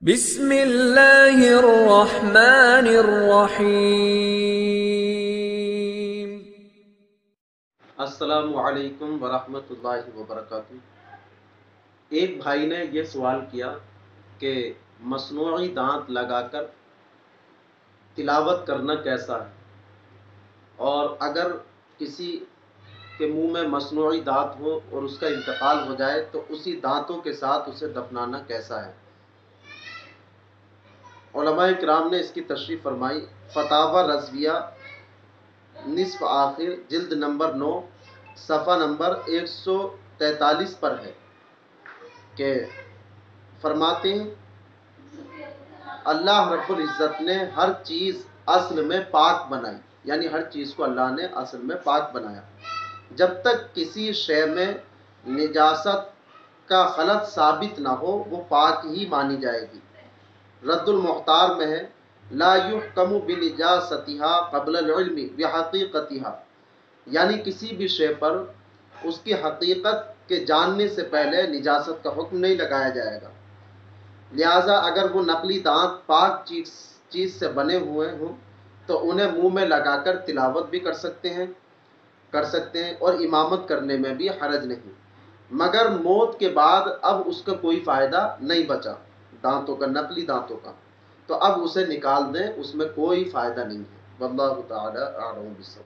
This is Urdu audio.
بسم اللہ الرحمن الرحیم۔ السلام علیکم ورحمۃ اللہ وبرکاتہ۔ ایک بھائی نے یہ سوال کیا کہ مصنوعی دانت لگا کر تلاوت کرنا کیسا ہے، اور اگر کسی کے منہ میں مصنوعی دانت ہو اور اس کا انتقال ہو جائے تو اسی دانتوں کے ساتھ اسے دفنانا کیسا ہے۔ علماء کرام نے اس کی تشریح فرمائی۔ فتاوی رضویہ نصف آخر جلد نمبر 9 صفحہ نمبر 143 پر ہے کہ فرماتے ہیں اللہ رب العزت نے ہر چیز اصل میں پاک بنائی، یعنی ہر چیز کو اللہ نے اصل میں پاک بنایا۔ جب تک کسی شے میں نجاست کا خلط ثابت نہ ہو وہ پاک ہی مانی جائے گی۔ رد المختار میں ہے لا یحکم بنجاستها قبل العلم بحقیقتها، یعنی کسی بھی شے پر اس کی حقیقت کے جاننے سے پہلے نجاست کا حکم نہیں لگایا جائے گا۔ لہٰذا اگر وہ نقلی دانت پاک چیز سے بنے ہوئے ہوں تو انہیں منہ میں لگا کر تلاوت بھی کر سکتے ہیں اور امامت کرنے میں بھی حرج نہیں، مگر موت کے بعد اب اس کا کوئی فائدہ نہیں بچا دانتوں کا، نقلی دانتوں کا، تو اب اسے نکال دیں، اس میں کوئی فائدہ نہیں ہے۔ واللہ تعالی اعلم بالصواب۔